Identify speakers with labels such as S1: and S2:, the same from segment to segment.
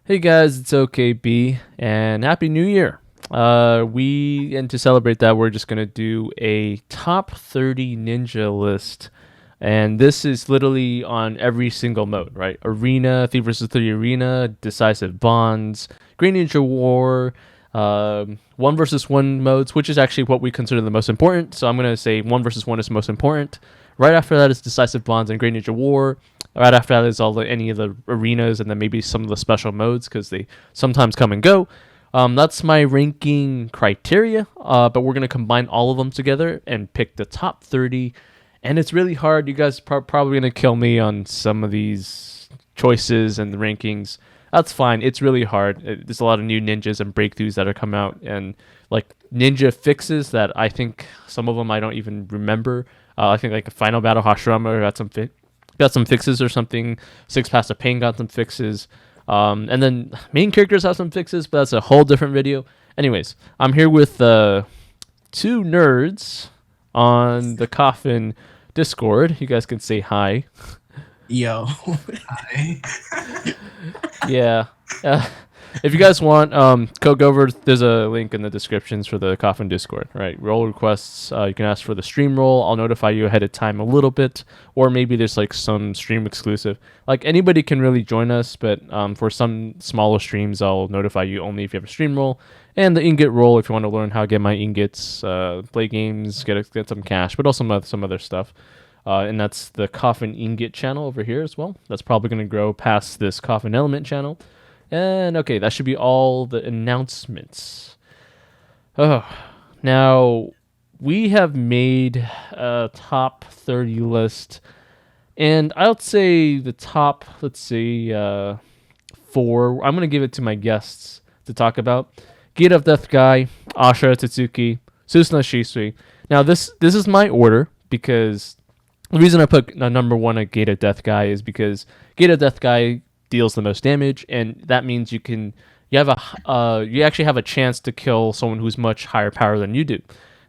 S1: Hey guys, it's OKB and Happy New Year. And to celebrate that, we're just gonna do a top 30 ninja list, and this is literally on every single mode, right? Arena, 3 vs 3 arena, decisive bonds, Great Ninja War, 1 vs 1 modes, which is actually what we consider the most important. So I'm gonna say 1 vs 1 is most important. Right after that is decisive bonds and Great Ninja War. Right after that is any of the arenas and then maybe some of the special modes because they sometimes come and go. That's my ranking criteria, but we're gonna combine all of them together and pick the top 30. And it's really hard. You guys are probably gonna kill me on some of these choices and the rankings. That's fine. It's really hard. There's a lot of new ninjas and breakthroughs that are come out, and like ninja fixes that I think some of them I don't even remember. I think like Final Battle Hashirama got some fixes or something. Six Paths of Pain got some fixes. And then main characters have some fixes, but that's a whole different video. Anyways, I'm here with two nerds on the Coffin Discord. You guys can say hi.
S2: Yo.
S3: Hi.
S1: Yeah. If you guys want, go over. There's a link in the descriptions for the Coffin Discord. Right, role requests. You can ask for the stream role. I'll notify you ahead of time a little bit, or maybe there's like some stream exclusive. Like anybody can really join us, but for some smaller streams, I'll notify you only if you have a stream role. And the ingot role if you want to learn how to get my ingots, play games, get some cash, but also some other stuff. And that's the Coffin Ingot channel over here as well. That's probably going to grow past this Coffin Element channel. And okay, that should be all the announcements. Oh, now we have made a top 30 list, and I'll say the top, let's see, four. I'm gonna give it to my guests to talk about. Gate of Death Guy, Ashura Tatsuki, Susuna Shisui. Now this is my order because the reason I put number one at Gate of Death Guy is because Gate of Death Guy deals the most damage, and that means you actually have a chance to kill someone who's much higher power than you do.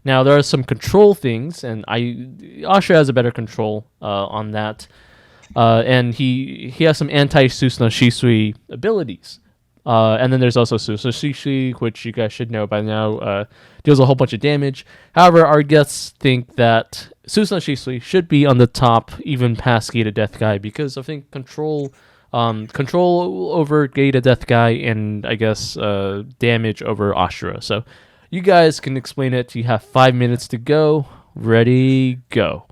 S1: Now there are some control things, and Ashura has a better control on that, and he has some anti Susuna Shisui abilities. And then there's also Susuna Shisui, which you guys should know by now, deals a whole bunch of damage. However, our guests think that Susuna Shisui should be on the top, even past Gate of Death Guy, because I think control over Gate of Death Guy, and I guess damage over Ashura. So you guys can explain it. You have 5 minutes to go. Ready, go.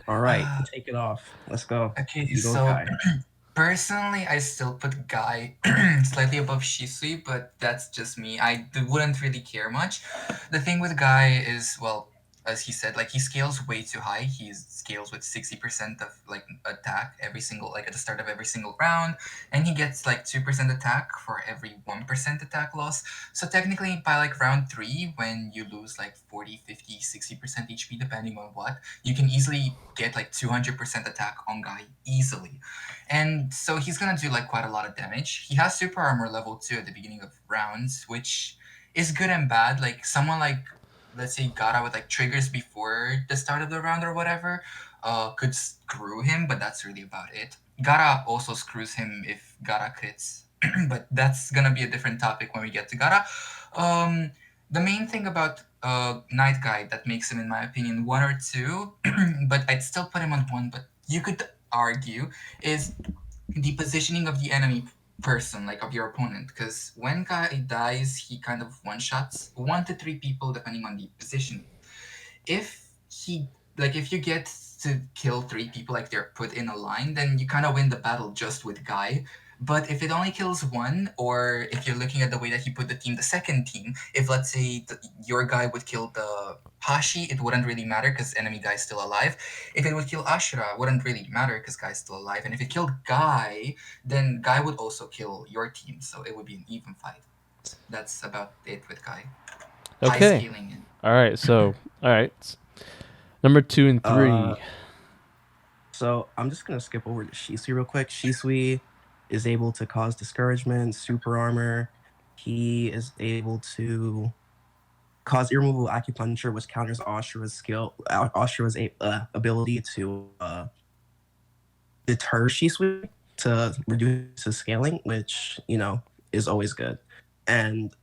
S2: All right, take it off. Let's go.
S3: Okay,
S2: You go,
S3: so
S2: Kai.
S3: personally, I still put Guy slightly above Shisui, but that's just me. Wouldn't really care much. The thing with Guy is, well, as he said, like he scales way too high. He scales with 60% of like attack every single like at the start of every single round, and he gets like 2% attack for every 1% attack loss. So technically, by like round three, when you lose like 40, 50, 60% HP, depending on what, you can easily get like 200% attack on Guy easily. And so he's gonna do like quite a lot of damage. He has super armor level 2 at the beginning of rounds, which is good and bad. Like someone like, let's say Gara with like triggers before the start of the round or whatever, could screw him, but that's really about it. Gara also screws him if Gara crits, but that's gonna be a different topic when we get to Gara. The main thing about Night Guy that makes him, in my opinion, one or two, but I'd still put him on one. But you could argue is the positioning of the enemy person, like of your opponent, because when Guy dies, he kind of one shots 1 to 3 people depending on the position. If he if you get to kill 3 people, like they're put in a line, then you kind of win the battle just with Guy. But if it only kills one, or if you're looking at the way that he put the second team, if let's say your guy would kill the Hashi, it wouldn't really matter because enemy guy's still alive. If it would kill Ashura, it wouldn't really matter because guy's still alive. And if it killed Guy, then Guy would also kill your team, so it would be an even fight. That's about it with Guy. High
S1: Okay.
S3: scaling it.
S1: All right. So all right. Number 2 and 3.
S2: So I'm just gonna skip over to Shisui real quick. Shisui is able to cause discouragement, super armor. He is able to cause irremovable acupuncture, which counters Ashura's ability to deter Shisui. to reduce his scaling, which, is always good. And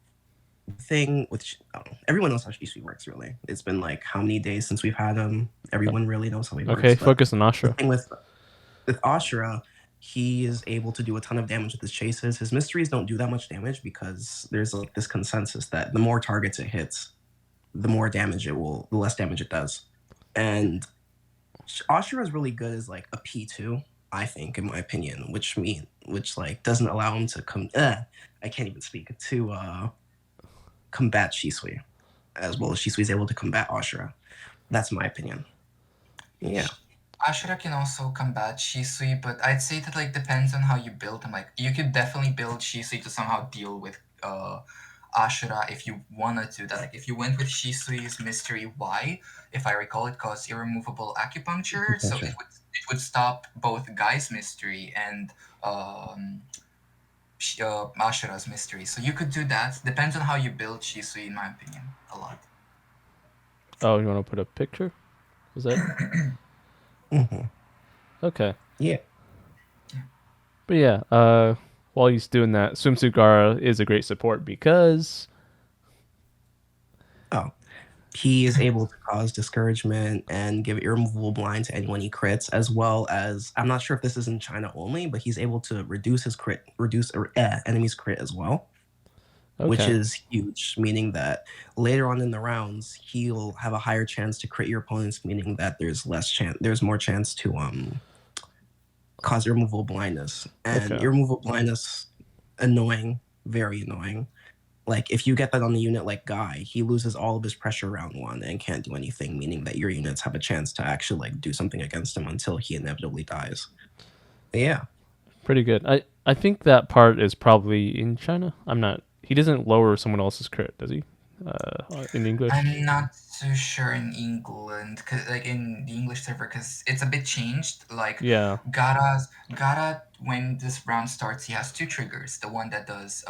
S2: the thing with, I don't know, everyone knows how Shisui works, really. It's been like how many days since we've had him? Everyone really knows how he works.
S1: Okay,
S2: But
S1: focus on
S2: the
S1: Ashura.
S2: thing with Ashura, he is able to do a ton of damage with his chases. His mysteries don't do that much damage because there's like this consensus that the more targets it hits, the less damage it does. And Ashura is really good as like a P2, I think, in my opinion, which like doesn't allow him to I can't even speak to combat Shisui as well as Shisui is able to combat Ashura. That's my opinion. Yeah.
S3: Ashura can also combat Shisui, but I'd say that like depends on how you build him. Like you could definitely build Shisui to somehow deal with Ashura if you wanted to. That like if you went with Shisui's Mystery Y, if I recall, it caused irremovable acupuncture, so it would stop both Guy's Mystery and Ashura's Mystery. So you could do that. Depends on how you build Shisui, in my opinion, a lot.
S1: Oh, you want to put a picture? Is that? Okay.
S2: Yeah.
S1: But yeah, while he's doing that, Swimsuit Gara is a great support because
S2: he is able to cause discouragement and give irremovable blind to anyone he crits, as well as, I'm not sure if this is in China only, but he's able to reduce enemies crit as well, which is huge, meaning that later on in the rounds, he'll have a higher chance to crit your opponents, meaning that there's more chance to cause irremovable blindness. And irremovable blindness, annoying, very annoying. Like, if you get that on a unit like Guy, he loses all of his pressure round one and can't do anything, meaning that your units have a chance to actually like do something against him until he inevitably dies. But yeah.
S1: Pretty good. I think that part is probably in China. He doesn't lower someone else's crit, does he? In English?
S3: I'm not too sure in England, cause like in the English server, because it's a bit changed. Like Gara, when this round starts, he has two triggers. The one that does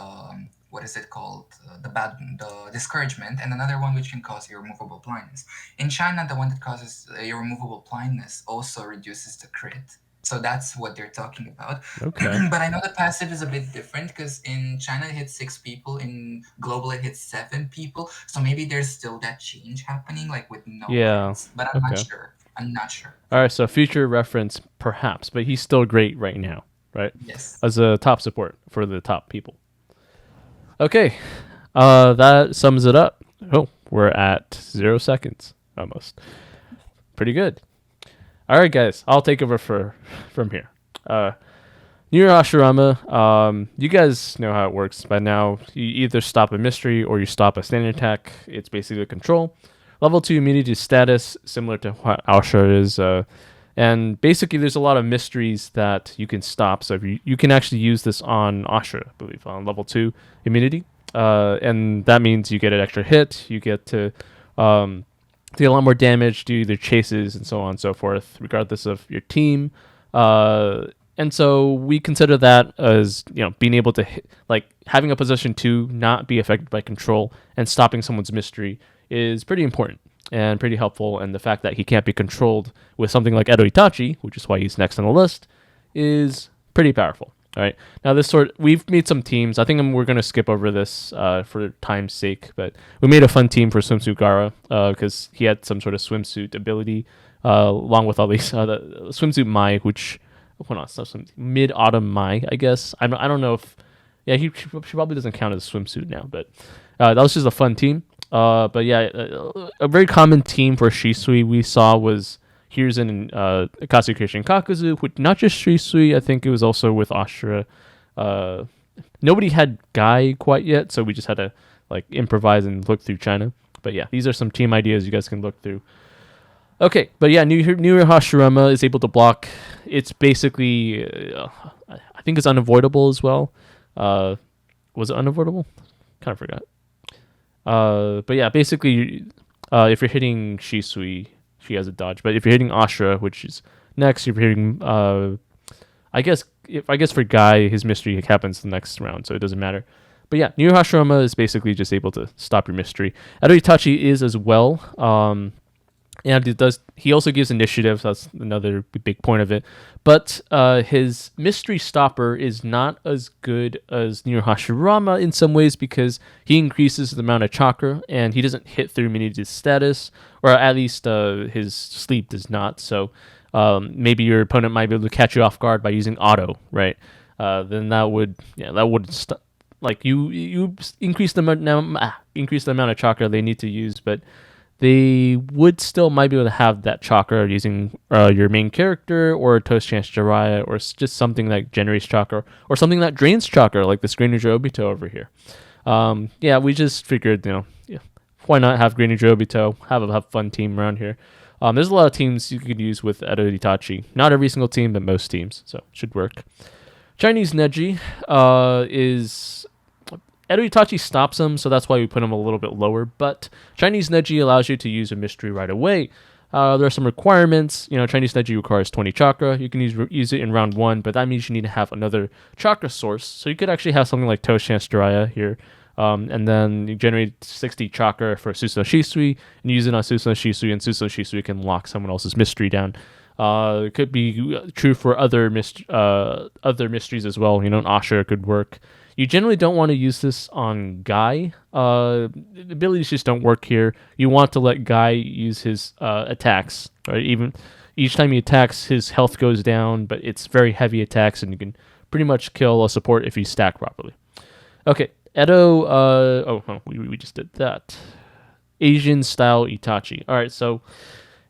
S3: what is it called? The discouragement, and another one which can cause irremovable blindness. In China, the one that causes irremovable blindness also reduces the crit. So that's what they're talking about.
S1: Okay.
S3: But I know the passive is a bit different because in China it hits 6 people, in global it hits 7 people. So maybe there's still that change happening, like with no crits. But I'm not sure.
S1: All right, so future reference perhaps, but he's still great right now, right?
S3: Yes.
S1: As a top support for the top people. Okay, that sums it up. Oh, we're at 0 seconds almost. Pretty good. All right, guys, I'll take over from here. Near Ashurama, you guys know how it works by now. You either stop a mystery or you stop a standard attack. It's basically a control. Level 2 immunity status, similar to what Ashura is. And basically, there's a lot of mysteries that you can stop. So if you can actually use this on Ashura, I believe, on level 2 immunity. And that means you get an extra hit. You get to do a lot more damage, do their chases, and so on and so forth, regardless of your team. And so we consider that as, being able to hit, like having a position 2 not be affected by control and stopping someone's mystery is pretty important and pretty helpful. And the fact that he can't be controlled with something like Edo Itachi, which is why he's next on the list, is pretty powerful. All right. Now we've made some teams. I think we're going to skip over this for time's sake, but we made a fun team for Swimsuit Gara because he had some sort of swimsuit ability along with all these the Swimsuit Mai, which Mid-Autumn Mai, I guess. I don't know if she probably doesn't count as a swimsuit now, but that was just a fun team. But yeah, a very common team for Shisui we saw was Hiruzen and Katsukishi Kakuzu, which not just Shisui, I think it was also with Ashura. Nobody had Guy quite yet, so we just had to like improvise and look through China. But yeah, these are some team ideas you guys can look through. Okay, but yeah, New Hashirama is able to block. It's basically, I think it's unavoidable as well. Was it unavoidable? Kind of forgot. But yeah, basically, if you're hitting Shisui, she has a dodge. But if you're hitting Ashura, which is next, if you're hitting, I guess for Guy, his mystery happens the next round, so it doesn't matter. But yeah, New Hashirama is basically just able to stop your mystery. Edo Itachi is as well. And he also gives initiative. That's another big point of it. But his mystery stopper is not as good as Nier Hashirama in some ways because he increases the amount of chakra and he doesn't hit through Mini's status, or at least his sleep does not. So maybe your opponent might be able to catch you off guard by using auto, right? Then that would like you increase the amount of chakra they need to use, but they would still might be able to have that chakra using your main character or Toast Chance Jiraiya or just something that generates chakra or something that drains chakra like this Greninja Obito over here. Yeah, we just figured, why not have Greninja Obito, have a fun team around here. There's a lot of teams you could use with Edo Itachi. Not every single team, but most teams, so it should work. Chinese Neji is... Edo Itachi stops him, so that's why we put him a little bit lower, but Chinese Neji allows you to use a mystery right away. There are some requirements. Chinese Neji requires 20 chakra. You can use it in round 1, but that means you need to have another chakra source. So you could actually have something like Toast Chance Jiraiya here, and then you generate 60 chakra for Susanoo Shisui, and use it on Susanoo Shisui, and Susanoo Shisui can lock someone else's mystery down. It could be true for other mysteries as well. Asha could work. You generally don't want to use this on Guy. The abilities just don't work here. You want to let Guy use his attacks. Right? Even each time he attacks, his health goes down, but it's very heavy attacks, and you can pretty much kill a support if you stack properly. Okay, Edo. We just did that. Asian style Itachi. All right, so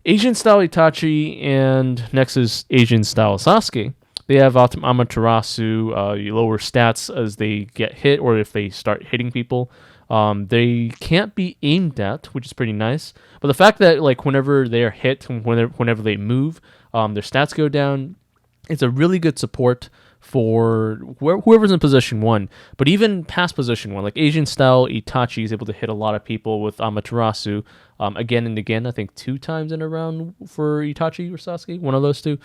S1: Asian style Itachi, and next is Asian style Sasuke. They have Amaterasu. You lower stats as they get hit or if they start hitting people. They can't be aimed at, which is pretty nice. But the fact that whenever they are hit, whenever they move, their stats go down. It's a really good support for whoever's in position 1. But even past position 1, like Asian style Itachi is able to hit a lot of people with Amaterasu again and again. I think 2 times in a round for Itachi or Sasuke, one of those 2.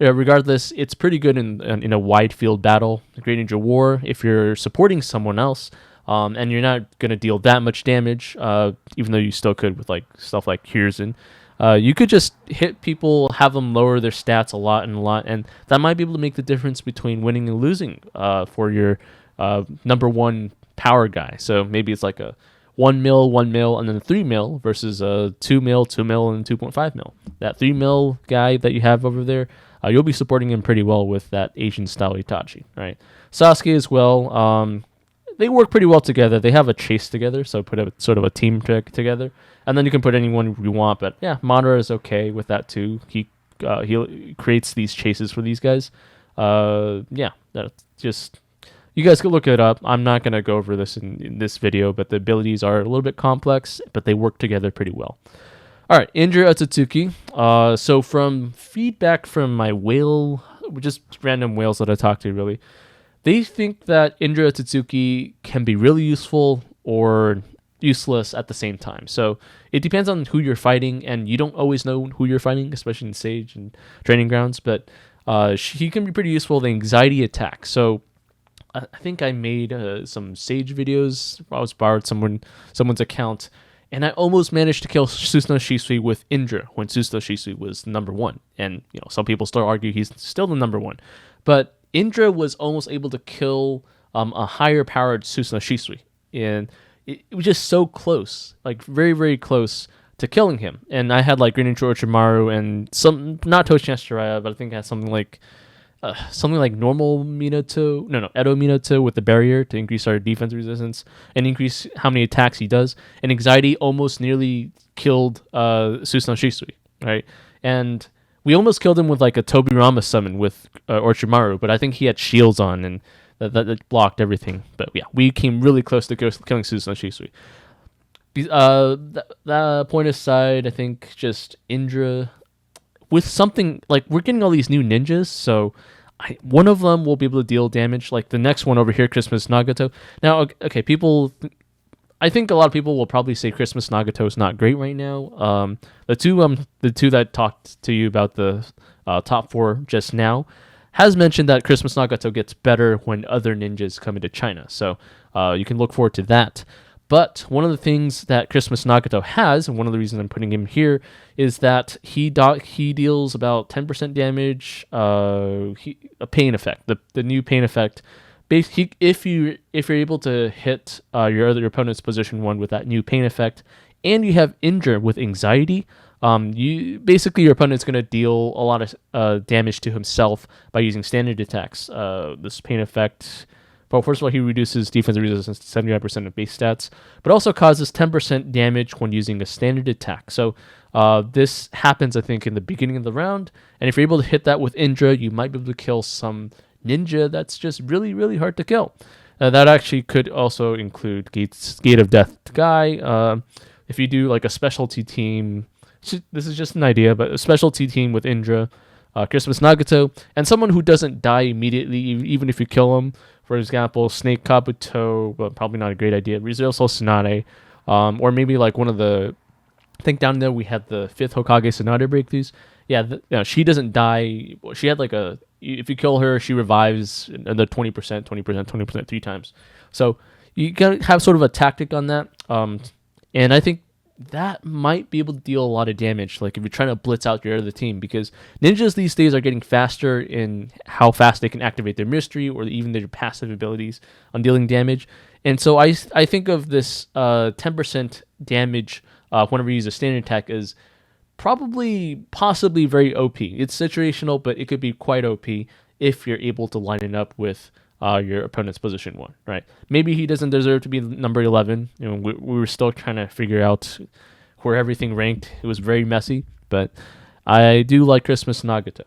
S1: Regardless, it's pretty good in a wide field battle. Great Ninja War, if you're supporting someone else, and you're not going to deal that much damage, even though you still could with stuff like Hiruzen. You could just hit people, have them lower their stats a lot, and that might be able to make the difference between winning and losing for your number 1 power guy. So maybe it's like a 1 mil, 1 mil, and then 3 mil versus a 2 mil, 2 mil, and 2.5 mil. That 3 mil guy that you have over there, you'll be supporting him pretty well with that Asian style Itachi, right? Sasuke as well. They work pretty well together. They have a chase together, so put a sort of a team together. And then you can put anyone you want, but yeah, Madara is okay with that too. He creates these chases for these guys. Yeah, that's just... You guys can look it up. I'm not going to go over this in this video, but the abilities are a little bit complex, but they work together pretty well. All right, Indra Otsutsuki. So from feedback from my whale, just random whales that I talked to really, they think that Indra Otsutsuki can be really useful or useless at the same time. So it depends on who you're fighting, and you don't always know who you're fighting, especially in Sage and Training Grounds, but he can be pretty useful. The anxiety attack. So I think I made some Sage videos. I was borrowed someone's account, and I almost managed to kill Susanoo Shisui with Indra when Susanoo Shisui was number 1. And some people still argue he's still the number 1, but Indra was almost able to kill a higher powered Susanoo Shisui, and it was just so close, very, very close to killing him. And I had Greninja Orochimaru and some, not Toast Chance Jiraiya, but I think I had something like normal Minato, Edo Minato with the barrier to increase our defense resistance and increase how many attacks he does. And anxiety almost nearly killed Susanoo Shisui, right? And we almost killed him with a Tobirama summon with Orochimaru, but I think he had shields on and that blocked everything. But yeah, we came really close to killing Susanoo Shisui. That point aside, I think just Indra with something we're getting all these new ninjas, so one of them will be able to deal damage. The next one over here, Christmas Nagato. Now, okay, I think a lot of people will probably say Christmas Nagato is not great right now. The two that talked to you about the top 4 just now has mentioned that Christmas Nagato gets better when other ninjas come into China. So you can look forward to that. But one of the things that Christmas Nagato has, and one of the reasons I'm putting him here, is that he deals about 10% damage, a pain effect, the new pain effect. If you're able to hit your opponent's position 1 with that new pain effect, and you have injure with anxiety, your opponent's going to deal a lot of damage to himself by using standard attacks. This pain effect. Well, first of all, he reduces defensive resistance to 75% of base stats, but also causes 10% damage when using a standard attack. So this happens, I think, in the beginning of the round, and if you're able to hit that with Indra, you might be able to kill some ninja that's just really, really hard to kill. That actually could also include Gate of Death guy. If you do like a specialty team, this is just an idea, but a specialty team with Indra, Christmas Nagato, and someone who doesn't die immediately, even if you kill him. For example, Snake Kabuto, but probably not a great idea. Rizzo Tsunade, or maybe like one of the. I think down there we had the 5th Hokage Tsunade breakthroughs. Yeah, she doesn't die. She had like a. If you kill her, she revives another 20%, 20%, 20% 3 times. So you gotta have sort of a tactic on that. And I think that might be able to deal a lot of damage, like if you're trying to blitz out your other team, because ninjas these days are getting faster in how fast they can activate their mystery or even their passive abilities on dealing damage. And so I think of this 10% damage whenever you use a standard attack as possibly very OP. It's situational, but it could be quite OP if you're able to line it up with your opponent's position 1, right? Maybe he doesn't deserve to be number 11. We were still trying to figure out where everything ranked. It was very messy, but I do like Christmas Nagato.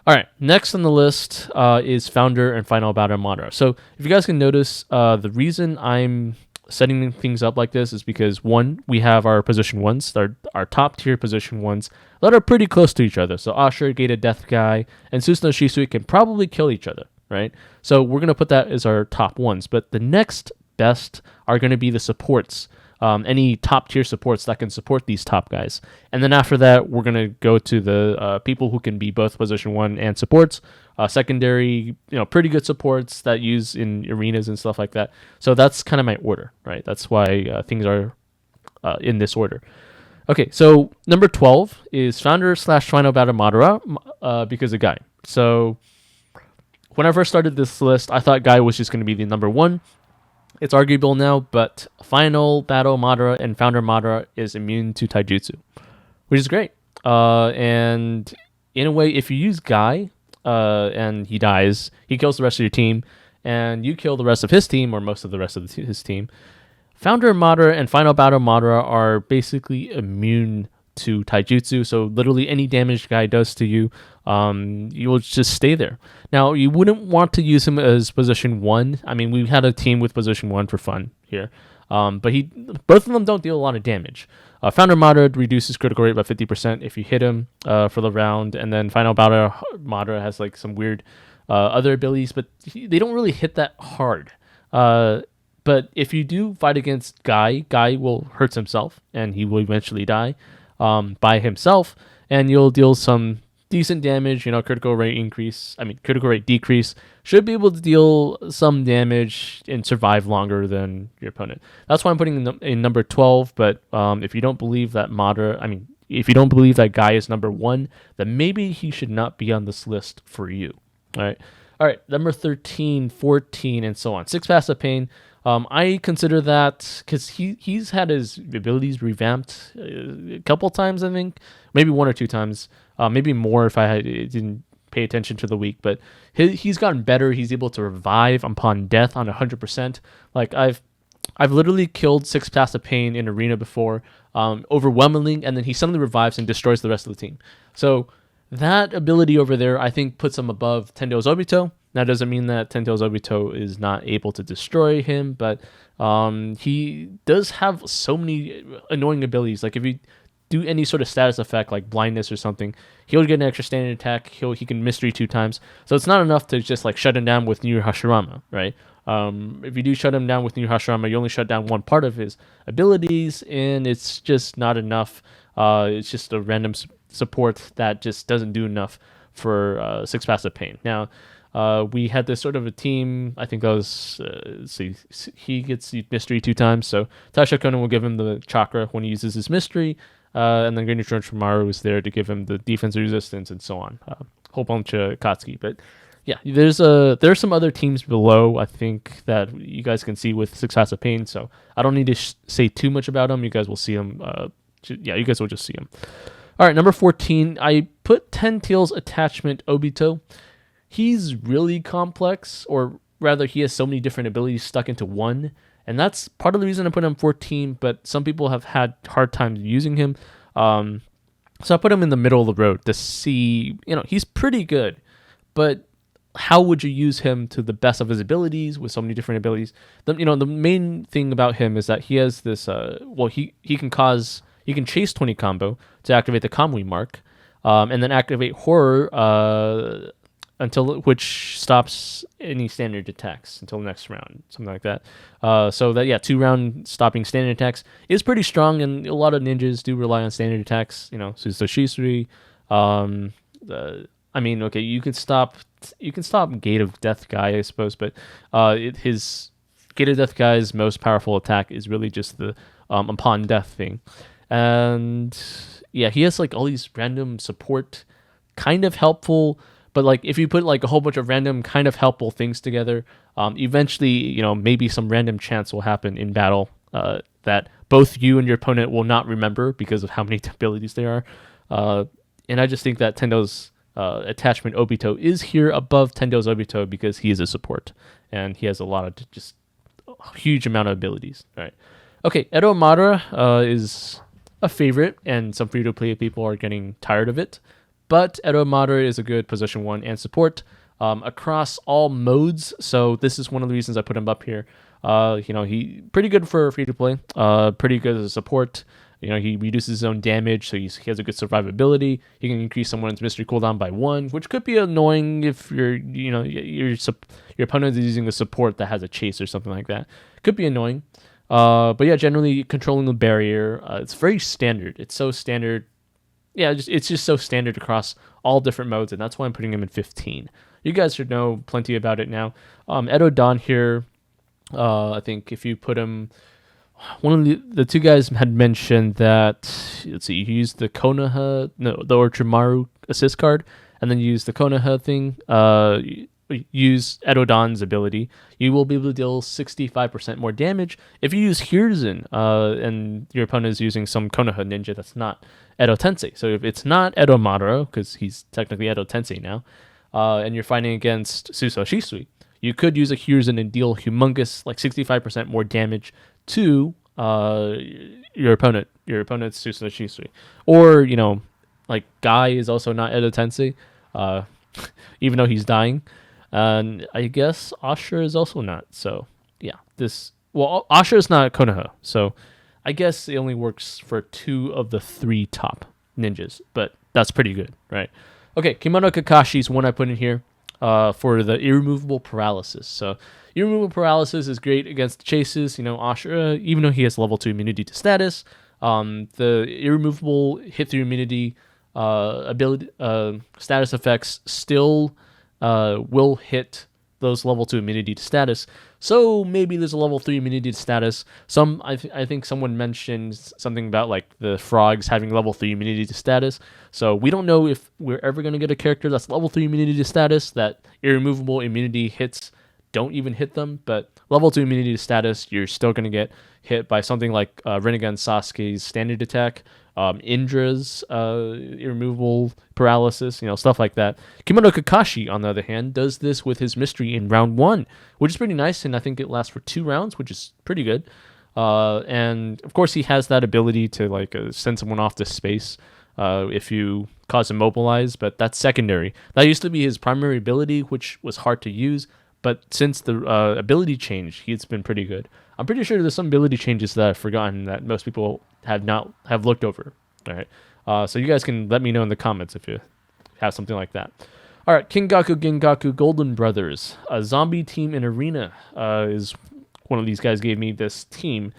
S1: All right, next on the list is Founder and Final Battle Madara. So if you guys can notice, the reason I'm setting things up like this is because 1, we have our position 1s, our top tier position 1s that are pretty close to each other. So Asher, Gated Death Guy, and Susanoo Shisui can probably kill each other, right? So we're going to put that as our top 1s. But the next best are going to be the supports, any top tier supports that can support these top guys. And then after that, we're going to go to the people who can be both position 1 and supports, secondary, pretty good supports that use in arenas and stuff like that. So that's kind of my order, right? That's why things are in this order. Okay, so number 12 is Founder / Final Battle Madara because of Guy. So when I first started this list, I thought Guy was just going to be the number 1. It's arguable now, but Final Battle Madara and Founder Madara is immune to Taijutsu, which is great. And in a way, if you use Guy and he dies, he kills the rest of your team, and you kill the rest of his team or most of the rest of his team. Founder Madara and Final Battle Madara are basically immune to Taijutsu, so literally any damage Guy does to you, you will just stay there. Now, you wouldn't want to use him as position 1. I mean, we had a team with position 1 for fun here, but both of them don't deal a lot of damage. Founder Madara reduces critical rate by 50% if you hit him for the round, and then Final Battle Madara has like some weird other abilities, but they don't really hit that hard. But if you do fight against Guy will hurt himself, and he will eventually die by himself, and you'll deal some decent damage, critical rate decrease. Should be able to deal some damage and survive longer than your opponent. That's why I'm putting in number 12, but if you don't believe that if you don't believe that Guy is number 1, then maybe he should not be on this list for you. All right, number 13, 14, and so on. 6 Paths of Pain. I consider that because he's had his abilities revamped a couple times, I think, maybe 1 or 2 times, maybe more if I didn't pay attention to the week. But he's gotten better. He's able to revive upon death on 100%. Like I've literally killed 6 Paths of Pain in arena before, overwhelmingly, and then he suddenly revives and destroys the rest of the team. So that ability over there, I think, puts him above Tendo's Obito. That doesn't mean that Tento's Obito is not able to destroy him, but he does have so many annoying abilities. Like if you do any sort of status effect like blindness or something, he'll get an extra standard attack. He can mystery 2 times. So it's not enough to just like shut him down with Nier Hashirama, right? If you do shut him down with Nier Hashirama, you only shut down one part of his abilities, and it's just not enough. It's just a random support that just doesn't do enough for 6 Paths of Pain. Now, We had this sort of a team. I think that was let's see, he gets the mystery 2 times, so Tasha Conan will give him the chakra when he uses his mystery, and then Great Orochimaru is there to give him the defense resistance and so on. Whole bunch of Katsuki, but yeah, there's some other teams below, I think, that you guys can see with Six Hats of Pain, so I don't need to say too much about them. You guys will see them. You guys will just see them. All right, number 14, I put Ten Tails Attachment Obito. He's really complex, or rather, he has so many different abilities stuck into one, and that's part of the reason I put him 14, but some people have had hard times using him. So I put him in the middle of the road to see, he's pretty good, but how would you use him to the best of his abilities with so many different abilities? The main thing about him is that he has this, he can chase 20 combo to activate the Kamui mark, and then activate Horror, which stops any standard attacks until the next round, something like that. So that 2-round stopping standard attacks is pretty strong, and a lot of ninjas do rely on standard attacks. Suzuto Shisui. You can stop Gate of Death guy, I suppose, but his Gate of Death guy's most powerful attack is really just the upon death thing, and yeah, he has like all these random support, kind of helpful. But like if you put like a whole bunch of random kind of helpful things together, eventually, maybe some random chance will happen in battle that both you and your opponent will not remember because of how many abilities there are. And I just think that Tendo's attachment Obito is here above Tendo's Obito because he is a support and he has a lot of just a huge amount of abilities. All right. Okay, Edo Madara is a favorite, and some free-to-play people are getting tired of it. But Edo Madara is a good position 1 and support across all modes. So this is one of the reasons I put him up here. He pretty good for free to play. Pretty good as a support. He reduces his own damage, so he has a good survivability. He can increase someone's mystery cooldown by 1, which could be annoying if your opponent is using a support that has a chase or something like that. Could be annoying. But yeah, generally controlling the barrier. It's very standard. It's so standard. Yeah, it's just so standard across all different modes, and that's why I'm putting him in 15. You guys should know plenty about it now. Edo Don here, I think if you put him, one of the two guys had mentioned that, let's see, you use the Orochimaru assist card, and then you use the Konoha thing, use Edo Don's ability, you will be able to deal 65% more damage. If you use Hiruzen, and your opponent is using some Konoha ninja that's not Edo Tensei. So if it's not Edo Madara, because he's technically Edo Tensei now, and you're fighting against Suzuto Shisui, you could use a Hiruzen and deal humongous, like 65% more damage to your opponent. Your opponent's Suzuto Shisui. Or, like Guy is also not Edo Tensei, even though he's dying. And I guess Ashura is also not. So, yeah. Ashura is not Konoha, so I guess it only works for 2 of the 3 top ninjas, but that's pretty good, right? Okay, Kimono Kakashi is one I put in here for the irremovable paralysis. So irremovable paralysis is great against chases. Ashura, even though he has level 2 immunity to status, the irremovable hit through immunity ability status effects still will hit those level 2 immunity to status. So maybe there's a level 3 immunity to status. I think someone mentioned something about like the frogs having level 3 immunity to status. So we don't know if we're ever going to get a character that's level 3 immunity to status, that irremovable immunity hits don't even hit them. But level 2 immunity to status, you're still going to get hit by something like Rinnegan Sasuke's standard attack, Indra's irremovable paralysis, stuff like that. Kimono Kakashi, on the other hand, does this with his mystery in round 1, which is pretty nice, and I think it lasts for 2 rounds, which is pretty good. And of course, he has that ability to like send someone off to space if you cause immobilize, but that's secondary. That used to be his primary ability, which was hard to use, but since the ability change, he's been pretty good. I'm pretty sure there's some ability changes that I've forgotten that most people have looked over. All right, so you guys can let me know in the comments if you have something like that. All right, Kingaku Gengaku Golden Brothers, a zombie team in Arena, is one of these guys gave me this team,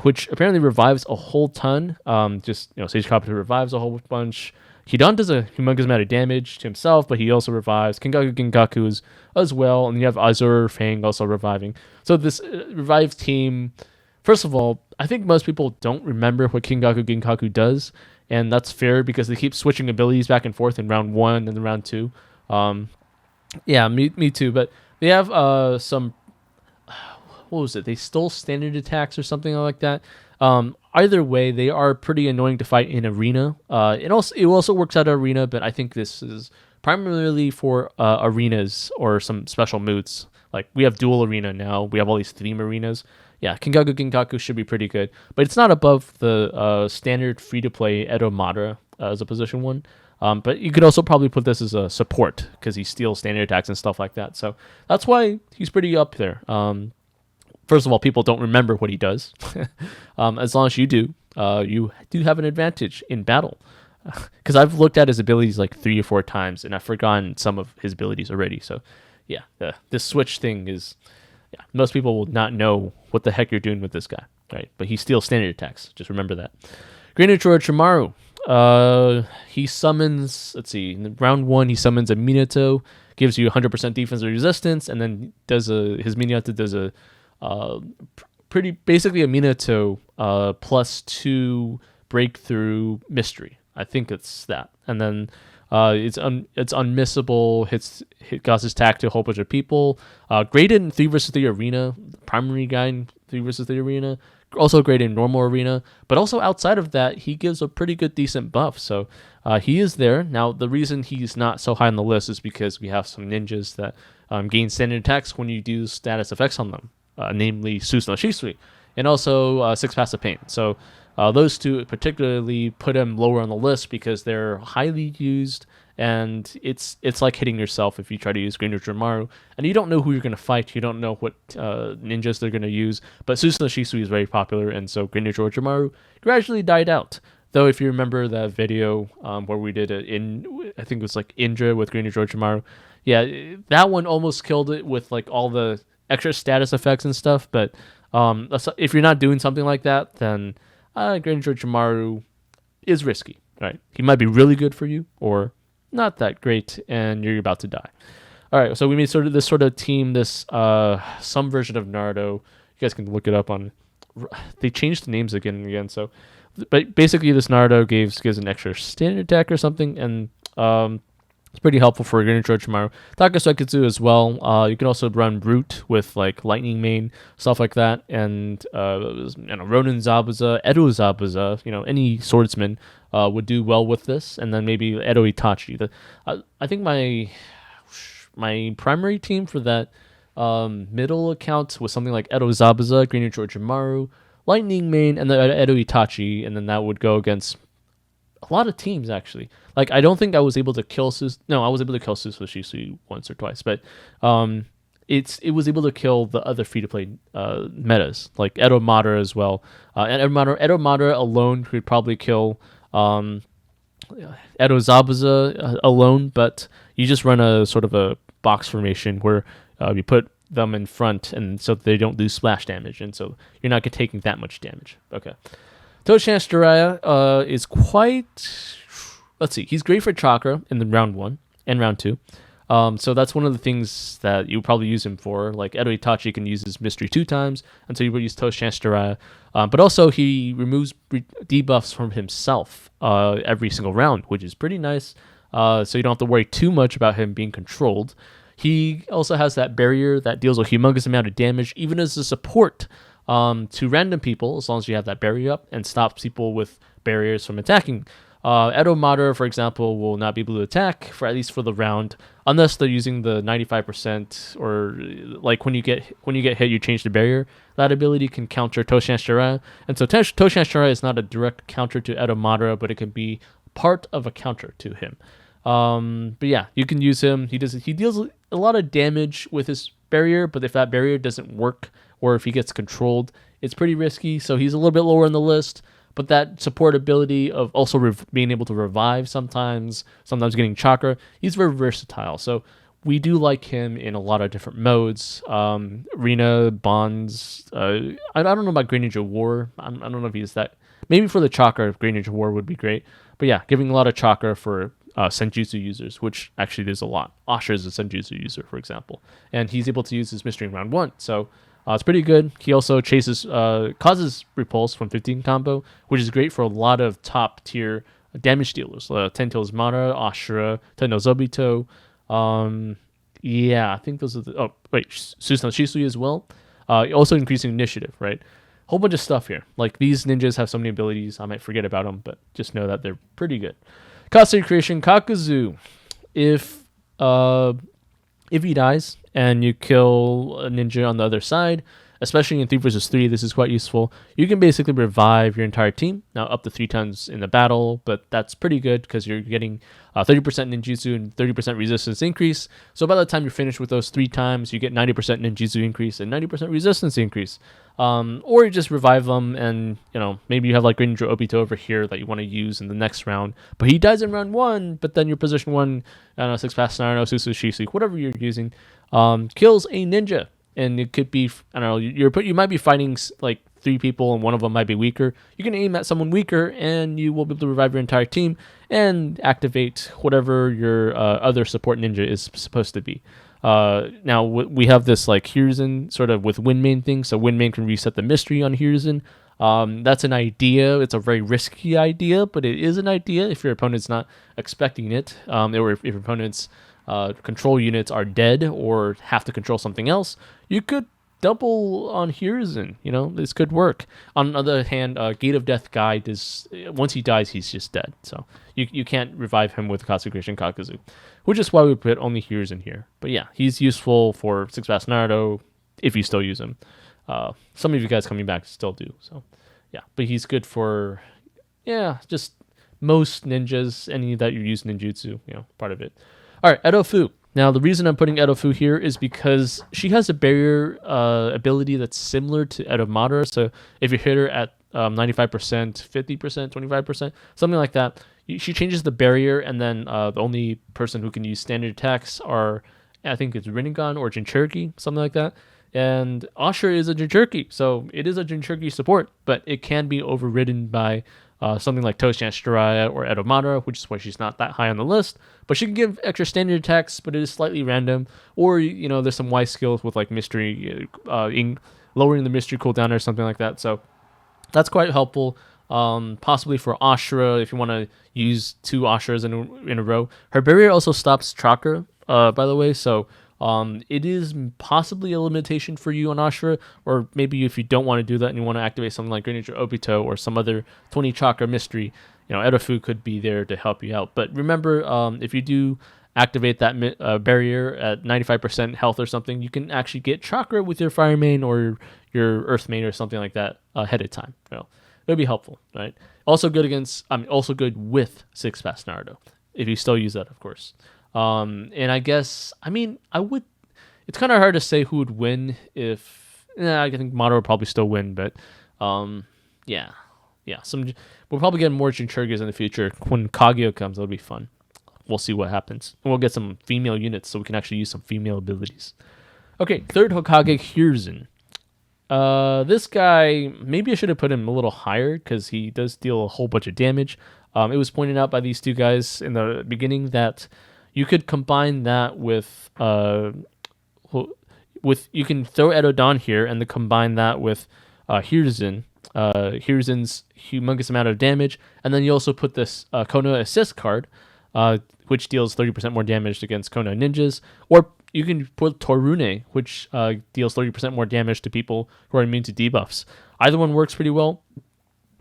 S1: which apparently revives a whole ton. Sage Copter revives a whole bunch. Hidan does a humongous amount of damage to himself, but he also revives. Kingaku Gengaku as well, and you have Azure Fang also reviving. So this revived team, first of all, I think most people don't remember what Kingaku Gengaku does, and that's fair because they keep switching abilities back and forth in round 1 and then round 2. Yeah, me too, but they have some, what was it? They stole standard attacks or something like that. Either way, they are pretty annoying to fight in arena. It also works out of arena, but I think this is primarily for arenas or some special moods. Like we have dual arena now. We have all these theme arenas. Yeah, Kingaku Gengaku should be pretty good, but it's not above the standard free-to-play Edo Madara as a position 1. But you could also probably put this as a support because he steals standard attacks and stuff like that. So that's why he's pretty up there. First of all, people don't remember what he does. As long as you do have an advantage in battle. Because I've looked at his abilities like 3 or 4 times, and I've forgotten some of his abilities already. So, yeah, this switch thing is... Yeah, most people will not know what the heck you're doing with this guy, right? But he steals standard attacks. Just remember that. Great Orochimaru. He summons... Let's see. In round 1, he summons a Minato. Gives you 100% defense or resistance, and then his Minato does a... pretty basically a Minato +2 breakthrough mystery. I think it's that, and then it's unmissable. Causes attack to a whole bunch of people. Great in 3 vs 3 arena, primary guy in 3 vs 3 arena. Also great in normal arena, but also outside of that, he gives a pretty good decent buff. So he is there. Now the reason he's not so high on the list is because we have some ninjas that gain standard attacks when you do status effects on them. Namely Susanoo Shisui, and also 6 Passive Pain. So those two particularly put him lower on the list because they're highly used, and it's like hitting yourself if you try to use Great Orochimaru, and you don't know who you're going to fight, you don't know what ninjas they're going to use, but Susanoo Shisui is very popular, and so Great Orochimaru gradually died out. Though if you remember that video where we did I think it was like Indra with Great Orochimaru, yeah, that one almost killed it with like all the extra status effects and stuff, but if you're not doing something like that, then Great Orochimaru is risky, right? He might be really good for you, or not that great, and you're about to die. All right, so we made this sort of team, this some version of Naruto. You guys can look it up on. They changed the names again and again, so but basically this Naruto gives an extra standard attack or something, and it's pretty helpful for Great Orochimaru. Takasekitsu as well. You can also run Root with like Lightning Mane, stuff like that, and Ronin Zabuza, Edo Zabuza. Any swordsman would do well with this, and then maybe Edo Itachi. I think my primary team for that middle account was something like Edo Zabuza, Great Orochimaru, Lightning Mane, and then Edo Itachi, and then that would go against a lot of teams actually. Like I don't think I was able to kill I was able to kill Susanoo Shisui once or twice, but it was able to kill the other free to play metas like Edo Madara as well. And Edo Madara alone could probably kill Edo Zabuza alone, but you just run a sort of a box formation where you put them in front, and so they don't do splash damage, and so you're not taking that much damage. Okay. Toshan Jiraiya is quite... Let's see. He's great for chakra in the round 1 and round 2. So that's one of the things that you probably use him for. Like Edo Itachi can use his mystery 2 times, and so you would use Toshan Jiraiya. But also he removes debuffs from himself every single round, which is pretty nice. So you don't have to worry too much about him being controlled. He also has that barrier that deals a humongous amount of damage, even as a support to random people, as long as you have that barrier up, and stops people with barriers from attacking. Edo Madara, for example, will not be able to attack for at least for the round, unless they're using the 95%, or like when you get hit, you change the barrier. That ability can counter Toshan Jiraiya, and so Toshan Jiraiya is not a direct counter to Edo Madara, but it can be part of a counter to him. But yeah, you can use him. He deals a lot of damage with his barrier, but if that barrier doesn't work, or if he gets controlled, it's pretty risky. So he's a little bit lower on the list. But that support ability of also being able to revive sometimes getting chakra, he's very versatile. So we do like him in a lot of different modes. Arena, bonds. I don't know about Great Ninja War. I don't know if he's that Maybe for the chakra, Great Ninja War would be great. But yeah, giving a lot of chakra for Senjutsu users, which actually there's a lot. Asha is a Senjutsu user, for example, and he's able to use his mystery in round 1. So it's pretty good. He also causes repulse from 15 combo, which is great for a lot of top tier damage dealers. Tentil's Mara, Ashura, Tendo Zobito. Yeah, I think those are the. Oh, wait, Susanoo Shisui as well. Also increasing initiative, right? Whole bunch of stuff here. Like, these ninjas have so many abilities, I might forget about them, but just know that they're pretty good. Costume creation, Kakuzu. If he dies and you kill a ninja on the other side, especially in 3 versus 3, this is quite useful. You can basically revive your entire team, now up to 3 times in the battle, but that's pretty good because you're getting 30% ninjutsu and 30% resistance increase. So by the time you're finished with those 3 times, you get 90% ninjutsu increase and 90% resistance increase. Or you just revive them, and maybe you have like Great Ninja Obito over here that you want to use in the next round, but he dies in round 1, but then your position 1, I don't know, 6 Pass Naruto, Susu Shisui, whatever you're using, kills a ninja. And it could be, I don't know, you might be fighting like 3 people and one of them might be weaker. You can aim at someone weaker and you will be able to revive your entire team and activate whatever your other support ninja is supposed to be. Now we have this like Hiruzen sort of with Windmane thing, so Windmane can reset the mystery on Hiruzen. That's an idea. It's a very risky idea, but it is an idea if your opponent's not expecting it, or if your opponent's control units are dead or have to control something else, you could double on Hiruzen. This could work. On the other hand, Gate of Death guy once he dies, he's just dead. So you can't revive him with Consecration Kakuzu, which is why we put only Hiruzen here. But yeah, he's useful for 6 Pass Naruto if you still use him. Some of you guys coming back still do. So yeah, but he's good for just most ninjas, any that you use ninjutsu, part of it. All right, Edo Fu. Now, the reason I'm putting Edo Fu here is because she has a barrier ability that's similar to Edo Madara. So if you hit her at 95%, 50%, 25%, something like that, she changes the barrier, and then the only person who can use standard attacks are, I think it's Rinnegan or Jinchuriki, something like that. And Ashura is a Jinchuriki, so it is a Jinchuriki support, but it can be overridden by something like Toshian Shiraya or Edo Madara, which is why she's not that high on the list. But she can give extra standard attacks, but it is slightly random. Or, there's some Y skills with like mystery, lowering the mystery cooldown or something like that. So that's quite helpful. Possibly for Ashura, if you want to use 2 Ashuras in a row. Her barrier also stops chakra, by the way, so it is possibly a limitation for you on Ashura, or maybe if you don't want to do that and you want to activate something like Great Ninja Obito or some other 20 chakra mystery, Edo Fu could be there to help you out. But remember, if you do activate that barrier at 95% health or something, you can actually get chakra with your Fire Main or your Earth Main or something like that ahead of time. It'll be helpful, right? Also good with 6 Pass Naruto, if you still use that, of course. And I guess, I would, it's kind of hard to say who would win I think Madara would probably still win, but, yeah, we'll probably get more Jinchurikis in the future. When Kaguya comes, it'll be fun. We'll see what happens. And we'll get some female units so we can actually use some female abilities. Okay, 3rd Hokage, Hiruzen. This guy, maybe I should have put him a little higher because he does deal a whole bunch of damage. It was pointed out by these 2 guys in the beginning that you could combine that with you can throw Edodon here and then combine that with Hiruzen. Hiruzen's humongous amount of damage, and then you also put this Konoha Assist card, which deals 30% more damage against Konoha ninjas, or you can put Torune, which deals 30% more damage to people who are immune to debuffs. Either one works pretty well,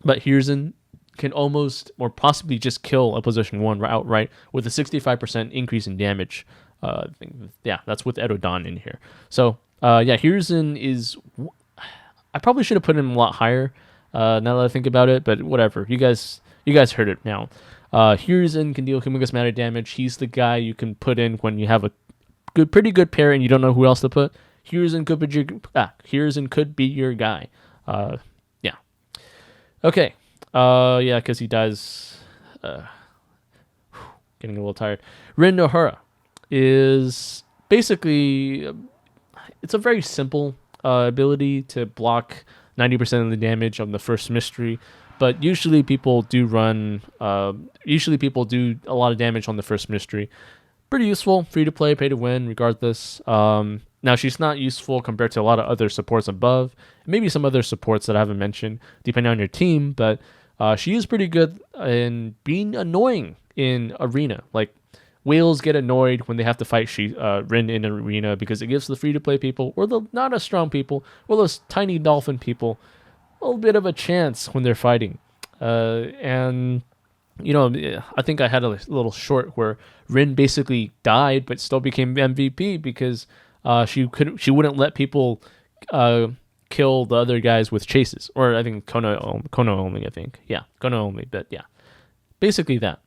S1: but Hiruzen can almost or possibly just kill a position 1 outright with a 65% increase in damage. That's with Edodon in here. So Hiruzen is, I probably should have put him a lot higher now that I think about it, but whatever. You guys heard it now. Hiruzen can deal humongous amount of damage. He's the guy you can put in when you have a pretty good pair and you don't know who else to put. Hiruzen could be your guy. Okay. Because he dies. Getting a little tired. Rin Nohara is basically, it's a very simple ability to block 90% of the damage on the first mystery, but usually people do run. Usually people do a lot of damage on the first mystery. Pretty useful, free to play, pay to win, regardless. Now she's not useful compared to a lot of other supports above, maybe some other supports that I haven't mentioned, depending on your team. But she is pretty good in being annoying in arena. Like whales get annoyed when they have to fight Rin in arena because it gives the free to play people or the not as strong people or those tiny dolphin people a little bit of a chance when they're fighting. And I think I had a little short where Rin basically died but still became MVP because she wouldn't let people kill the other guys with chases, or I think Kono only. I think Kono only, but yeah, basically that.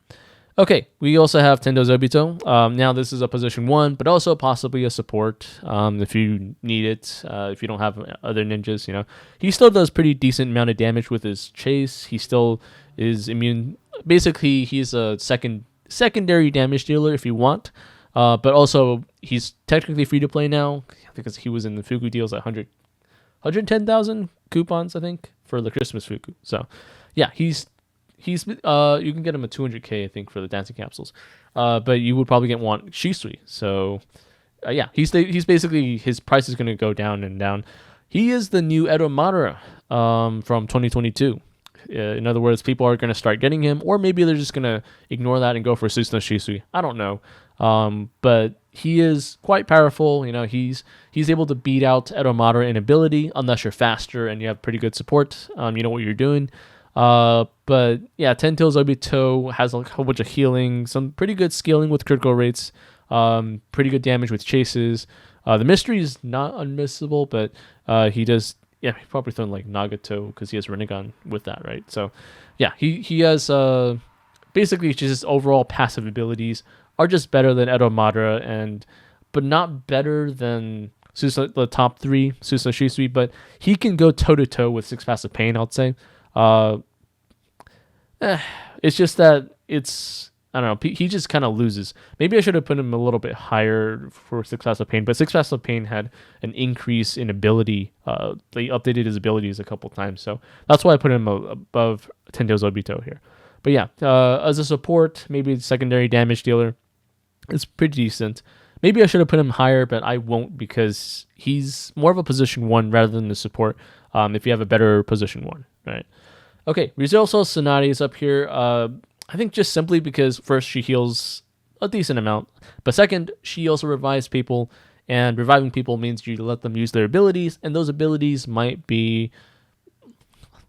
S1: Okay, we also have Tendo Zobito. Now this is a position 1, but also possibly a support if you need it. If you don't have other ninjas, he still does pretty decent amount of damage with his chase. He still is immune. Basically, he's a secondary damage dealer if you want. But also, he's technically free to play now because he was in the Fuku deals at 110,000 coupons, I think, for the Christmas Fuku. So, yeah, he's you can get him a 200k, I think, for the dancing capsules. But you would probably want Shisui. So, yeah, he's basically, his price is going to go down and down. He is the new Edo Madara from 2022. In other words, people are going to start getting him, or maybe they're just going to ignore that and go for Susanoo Shisui. I don't know. But he is quite powerful. He's able to beat out Edo Madara in ability, unless you're faster and you have pretty good support. You know what you're doing. But yeah, Tento Zobito has a whole bunch of healing, some pretty good scaling with critical rates, pretty good damage with chases. The mystery is not unmissable, but he does. Yeah, he probably thrown like Nagato because he has Rinnegan with that, right? So, yeah, he has basically just overall passive abilities are just better than Edo Madara, but not better than the top 3, Susanoo Shisui, but he can go toe to toe with 6 passive pain, I'd say. It's just that I don't know, he just kind of loses. Maybe I should have put him a little bit higher for 6 passive pain, but 6 passive pain had an increase in ability. They updated his abilities a couple times, so that's why I put him above Tendo Zobito here. But yeah, as a support, maybe a secondary damage dealer, it's pretty decent. Maybe I should have put him higher, but I won't because he's more of a position 1 rather than the support. If you have a better position 1, right? Okay, Rizzo Sonati is up here. I think just simply because first she heals a decent amount, but second she also revives people, and reviving people means you let them use their abilities, and those abilities might be.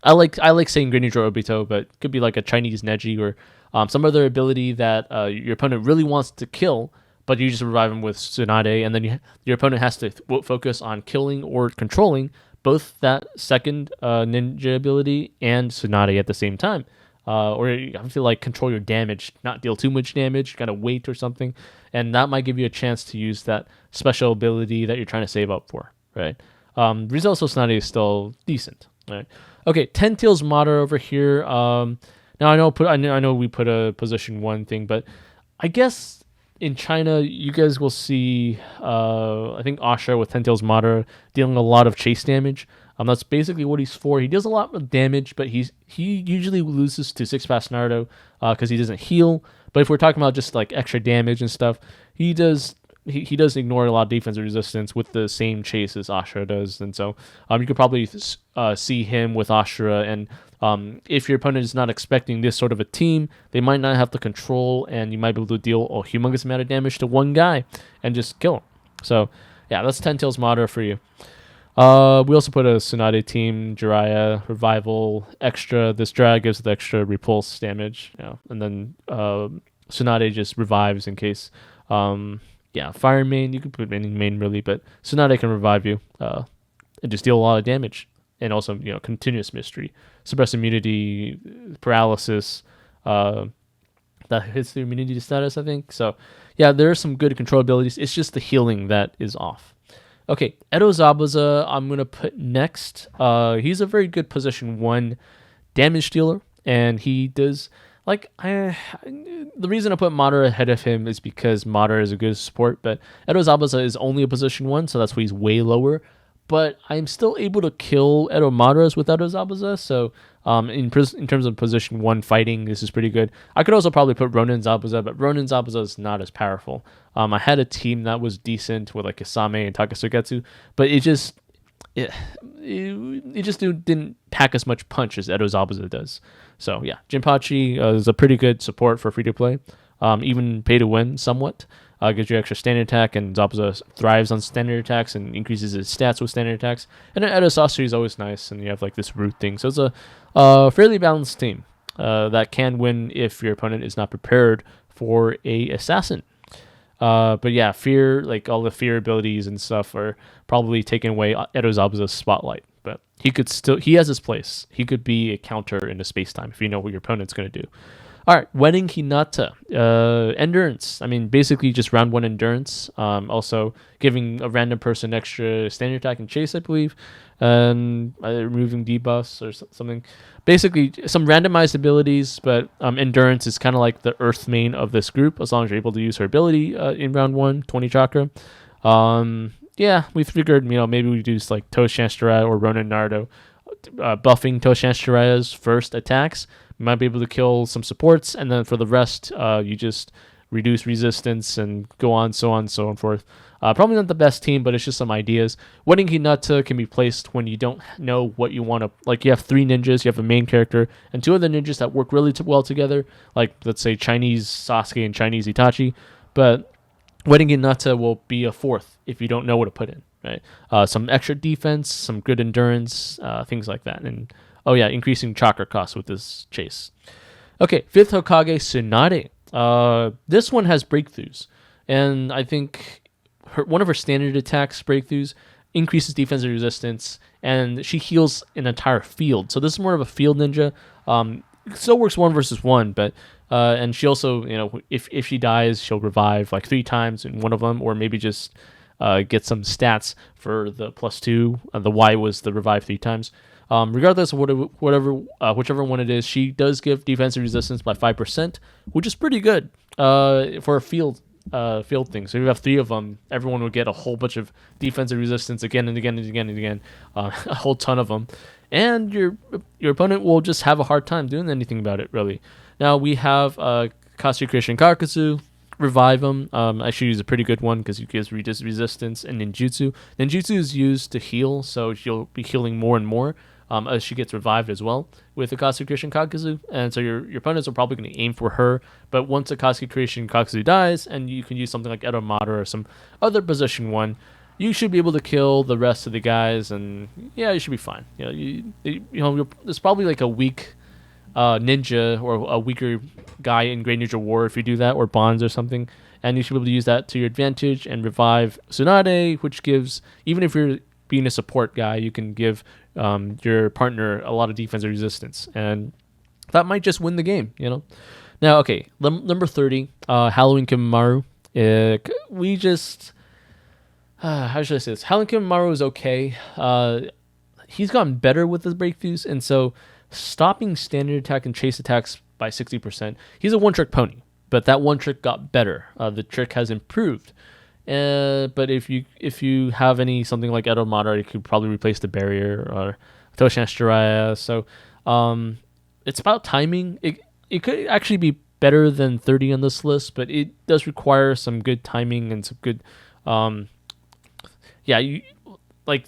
S1: I like saying Greninja Obito, but it could be like a Chinese Neji or some other ability that your opponent really wants to kill, but you just revive him with Tsunade, and then your opponent has to focus on killing or controlling both that second ninja ability and Tsunade at the same time. Or you have to like control your damage, not deal too much damage, kind of wait or something, and that might give you a chance to use that special ability that you're trying to save up for, right? Rizzo Tsunade is still decent, right? Okay, Ten Tails Madara over here. Now I know we put a position 1 thing, but I guess in China you guys will see I think Asha with Ten Tails Madara dealing a lot of chase damage. That's basically what he's for. He does a lot of damage, but he usually loses to 6 pass Naruto because he doesn't heal. But if we're talking about just like extra damage and stuff, he does ignore a lot of defensive resistance with the same chase as Ashura does, and so you could probably see him with Ashura. And if your opponent is not expecting this sort of a team, they might not have the control, and you might be able to deal a humongous amount of damage to one guy and just kill him. So yeah, that's Ten Tails Madara for you. We also put a Tsunade team, Jiraiya, Revival, extra. This drag gives the extra repulse damage, and then Tsunade just revives in case. Fire main, you can put any main really, but Tsunade can revive you and just deal a lot of damage. And also, continuous mystery, suppress immunity, paralysis, that hits the immunity status, I think. So, yeah, there are some good control abilities. It's just the healing that is off. Okay, Edo Zabuza, I'm going to put next. He's a very good position 1 damage dealer, and he does, the reason I put Madara ahead of him is because Madara is a good support, but Edo Zabuza is only a position 1, so that's why he's way lower. but I'm still able to kill Edo Madaras without Edo Zabuza. So in terms of position 1 fighting, this is pretty good. I could also probably put Ronin Zabuza, but Ronin Zabuza is not as powerful. I had a team that was decent with like Isame and Takasugetsu, but it just didn't pack as much punch as Edo Zabuza does. So yeah, Jinpachi is a pretty good support for free to play, even pay to win somewhat. Gives you extra standard attack, and Zabuza thrives on standard attacks and increases his stats with standard attacks. And then Edo Sasori is always nice, and you have like this root thing. So it's a fairly balanced team that can win if your opponent is not prepared for a assassin. But yeah, fear, like all the fear abilities and stuff are probably taking away Edo Zabuza's spotlight. But he has his place. He could be a counter in the space time if you know what your opponent's going to do. All right, Wedding Hinata. Endurance. I mean, basically just round 1 endurance. Also giving a random person extra standard attack and chase, I believe. And removing debuffs or something. Basically, some randomized abilities, but endurance is kind of like the earth main of this group, as long as you're able to use her ability in round 1, 20 chakra. Yeah, we figured, maybe we do like Toshan Shiraya or Ronin Naruto, buffing Toshan Shiraya's first attacks. You might be able to kill some supports, and then for the rest, you just reduce resistance and go on, so on, so on forth. Probably not the best team, but it's just some ideas. Wedding Hinata can be placed when you don't know what you want to... Like, you have 3 ninjas, you have a main character, and 2 other ninjas that work really well together, like, let's say, Chinese Sasuke and Chinese Itachi, but Wedding Hinata will be a 4th if you don't know what to put in, right? Some extra defense, some good endurance, things like that, and... Oh yeah, increasing chakra costs with this chase. Okay, 5th Hokage Tsunade. This one has breakthroughs, and I think one of her standard attacks breakthroughs increases defensive resistance, and she heals an entire field. So this is more of a field ninja. It still works 1 versus 1, but and she also, if she dies, she'll revive like 3 times in one of them, or maybe just get some stats for the +2. The Y was the revive 3 times. Regardless of whichever one it is, she does give defensive resistance by 5%, which is pretty good for a field thing. So if you have 3 of them, everyone would get a whole bunch of defensive resistance again and again and again and again, a whole ton of them, and your opponent will just have a hard time doing anything about it, really. Now we have Katsu Christian Kakuzu. Revive him. Actually, use a pretty good one because he gives resistance and ninjutsu. Ninjutsu is used to heal, so she'll be healing more and more as she gets revived as well with Akatsuki Christian Kakuzu. And so your opponents are probably going to aim for her. But once Akatsuki Christian Kakuzu dies, and you can use something like Edo Madara or some other position 1, you should be able to kill the rest of the guys, and yeah, you should be fine. There's probably like a weak ninja or a weaker guy in Great Ninja War if you do that, or bonds or something, and you should be able to use that to your advantage and revive Tsunade, which gives, even if you're being a support guy, you can give your partner a lot of defensive resistance, and that might just win the game, Now, okay, number 30, Halloween Kimamaru. We just how should I say this? Halloween Kimamaru is okay. He's gotten better with his breakthroughs, and so stopping standard attack and chase attacks by 60%. He's a one-trick pony, but that one trick got better. The trick has improved. But if you have something like Edo Madara, you could probably replace the barrier or Toshan Shiraya. So it's about timing. It could actually be better than 30 on this list, but it does require some good timing and some good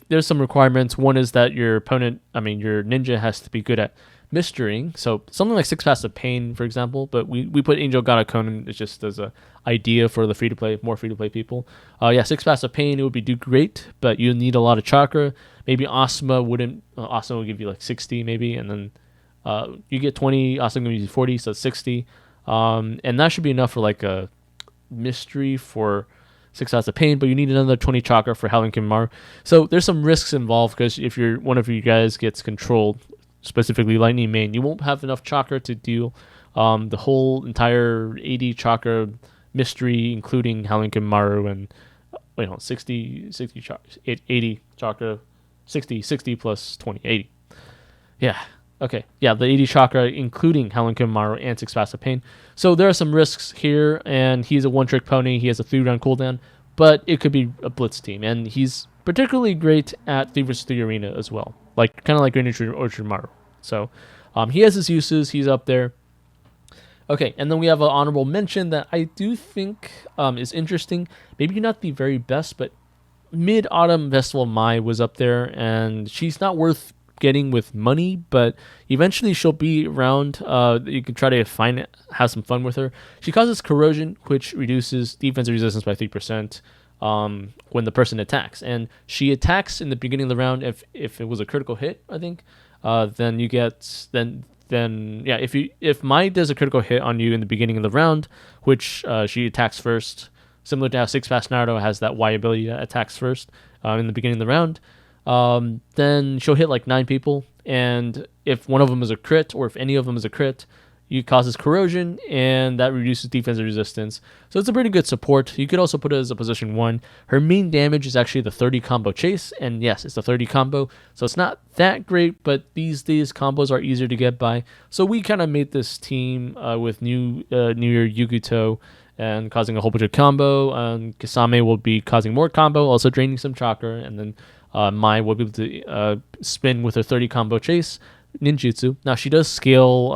S1: there's some requirements. One is that your ninja has to be good at mysterying. So something like 6 Paths of Pain, for example, but we put Angel Gata Conan just as a idea for the more free-to-play people. 6 Paths of Pain, it would do great, but you need a lot of chakra. Maybe Asuma wouldn't. Asuma will give you like 60 maybe, and then you get 20, Asuma will give you 40, so 60. And that should be enough for like a mystery for 6 Paths of Pain, but you need another 20 chakra for Howling Kimamaru. So there's some risks involved, because if one of you guys gets controlled, specifically Lightning Main, you won't have enough chakra to deal the whole entire 80 chakra mystery, including Howling Kimamaru, and 60 chakra, 80 chakra, 60 plus 20, 80. Yeah. Okay, yeah, the 80 chakra, including Howling Kimamaru and 6 Paths of Pain. So there are some risks here, and he's a one-trick pony. He has a 3-round cooldown, but it could be a blitz team, and he's particularly great at 3 vs 3 arena as well, like kind of like Green Orchard Maru. So he has his uses. He's up there. Okay, and then we have an honorable mention that I do think is interesting. Maybe not the very best, but Mid-Autumn Festival Mai was up there, and she's not worth getting with money, but eventually she'll be around. You can try to find it, have some fun with her. She causes corrosion, which reduces defensive resistance by 3% when the person attacks, and she attacks in the beginning of the round. If it was a critical hit, I think, then you get then yeah. If Mai does a critical hit on you in the beginning of the round, which she attacks first. Similar to how 6 Fast Naruto has that Y ability that attacks first in the beginning of the round, then she'll hit like 9 people, and if one of them is a crit, or if any of them is a crit, it causes corrosion, and that reduces defensive resistance. So it's a pretty good support. You could also put it as a position 1. Her main damage is actually the 30 combo chase, and yes, it's a 30 combo, so it's not that great, but these days combos are easier to get by. So we kind of made this team with New Year Yuguto, and causing a whole bunch of combo. Kasame will be causing more combo, also draining some chakra, and then Mai will be able to spin with her 30 combo chase ninjutsu. Now she does scale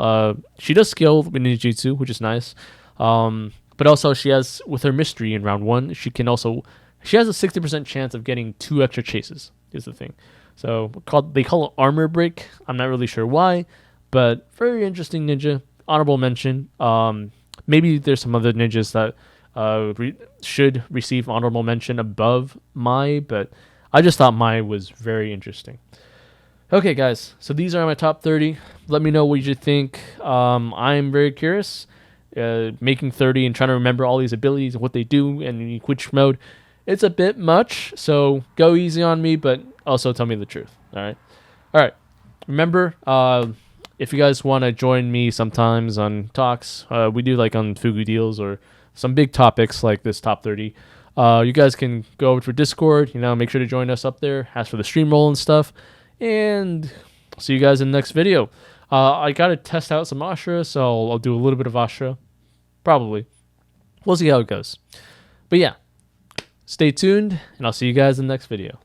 S1: with ninjutsu, which is nice. But also she has, with her mystery in round 1, she has a 60% chance of getting 2 extra chases. Is the thing. So they call it armor break. I'm not really sure why, but very interesting ninja. Honorable mention. Maybe there's some other ninjas that should receive honorable mention above Mai, but I just thought Mai was very interesting. Okay, guys, so these are my top 30. Let me know what you think. I'm very curious. Making 30 and trying to remember all these abilities and what they do and which mode, it's a bit much, so go easy on me, but also tell me the truth. All right. Remember, if you guys want to join me sometimes on talks, we do like on Fugu deals or some big topics like this top 30. You guys can go over to Discord, make sure to join us up there, ask for the stream roll and stuff, and see you guys in the next video. I got to test out some Ashra, so I'll do a little bit of Ashra, probably. We'll see how it goes. But yeah, stay tuned, and I'll see you guys in the next video.